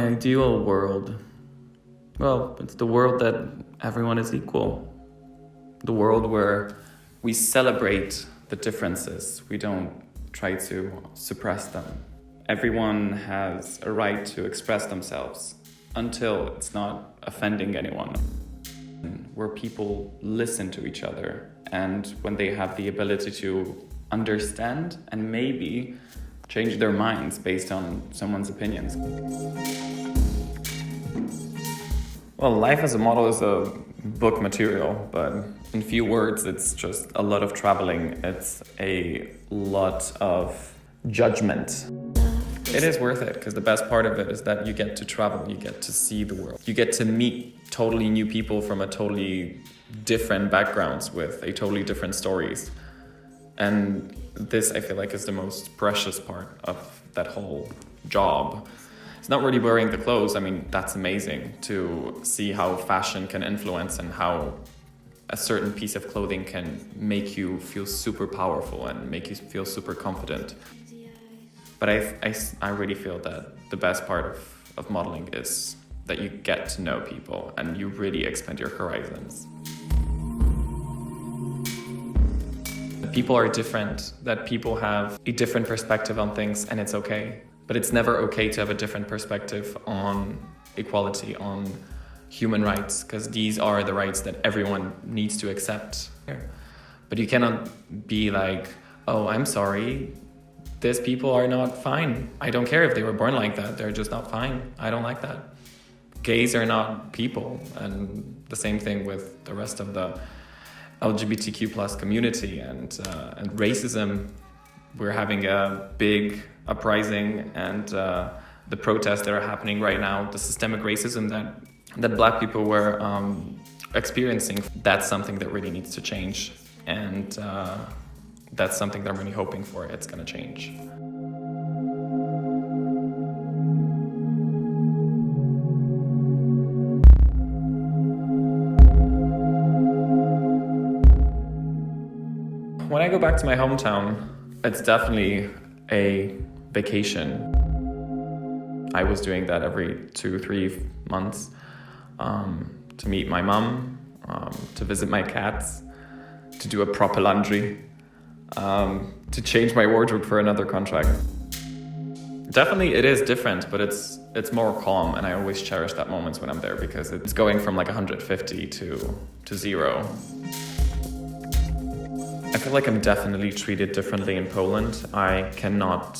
ideal world, well, it's the world that everyone is equal. The world where we celebrate the differences. We don't try to suppress them. Everyone has a right to express themselves until it's not offending anyone. Where people listen to each other and when they have the ability to understand and maybe change their minds based on someone's opinions. Well, life as a model is a book material, but in few words, it's just a lot of traveling. It's a lot of judgment. It is worth it because the best part of it is that you get to travel, you get to see the world. You get to meet totally new people from a totally different backgrounds with a totally different stories. And this, I feel like, is the most precious part of that whole job. It's not really wearing the clothes. I mean, that's amazing to see how fashion can influence and how a certain piece of clothing can make you feel super powerful and make you feel super confident. But I really feel that the best part of modeling is that you get to know people and you really expand your horizons. People are different, that people have a different perspective on things, and it's okay. But it's never okay to have a different perspective on equality, on human rights, because these are the rights that everyone needs to accept. But you cannot be like, oh, I'm sorry, these people are not fine. I don't care if they were born like that, they're just not fine. I don't like that. Gays are not people, and the same thing with the rest of the LGBTQ plus community and racism. We're having a big uprising and the protests that are happening right now, the systemic racism that Black people were experiencing, that's something that really needs to change. And that's something that I'm really hoping for. It's going to change. When I go back to my hometown, it's definitely a vacation. I was doing that every 2-3 months to meet my mom, to visit my cats, to do a proper laundry, to change my wardrobe for another contract. Definitely it is different, but it's more calm, and I always cherish that moments when I'm there because it's going from like 150 to 0. I feel like I'm definitely treated differently in Poland. I cannot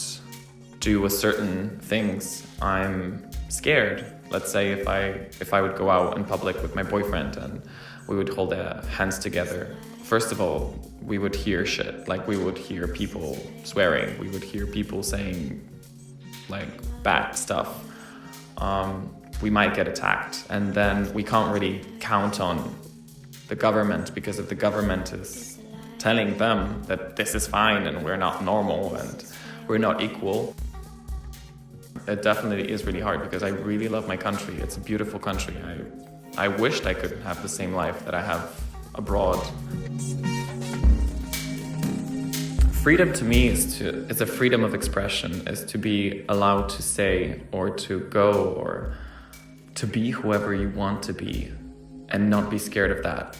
do a certain things. I'm scared. Let's say if I would go out in public with my boyfriend and we would hold our hands together. First of all, we would hear shit. Like we would hear people swearing. We would hear people saying like bad stuff. We might get attacked, and then we can't really count on the government because if the government is telling them that this is fine and we're not normal and we're not equal. It definitely is really hard because I really love my country. It's a beautiful country. I wished I could have the same life that I have abroad. Freedom to me is a freedom of expression, is to be allowed to say or to go or to be whoever you want to be and not be scared of that.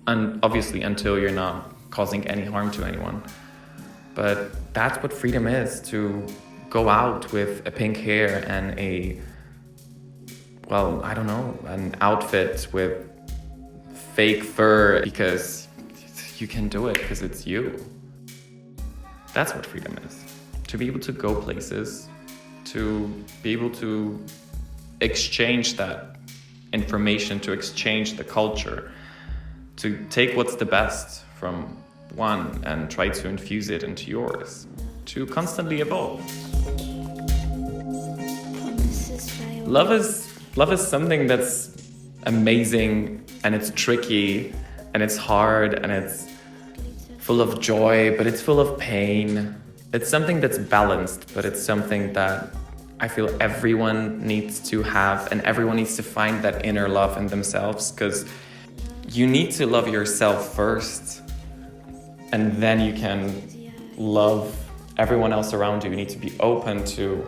And obviously until you're not causing any harm to anyone. But that's what freedom is, to go out with a pink hair and an outfit with fake fur because you can do it because it's you. That's what freedom is. To be able to go places, to be able to exchange that information, to exchange the culture, to take what's the best from one and try to infuse it into yours, to constantly evolve. Love is something that's amazing, and it's tricky, and it's hard, and it's full of joy, but it's full of pain. It's something that's balanced, but it's something that I feel everyone needs to have, and everyone needs to find that inner love in themselves, because you need to love yourself first. And then you can love everyone else around you. You need to be open to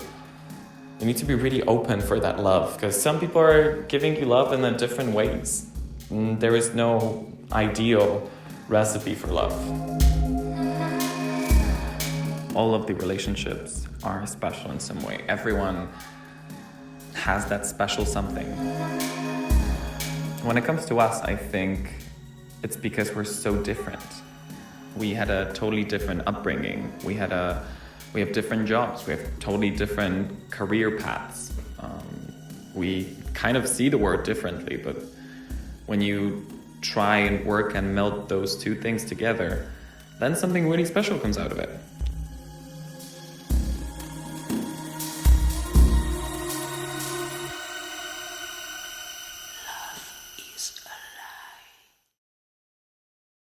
You need to be really open for that love, because some people are giving you love in a different ways. There is no ideal recipe for love. All of the relationships are special in some way. Everyone has that special something. When it comes to us, I think it's because we're so different. We had a totally different upbringing. We have different jobs. We have totally different career paths. We kind of see the world differently, but when you try and work and meld those two things together, then something really special comes out of it.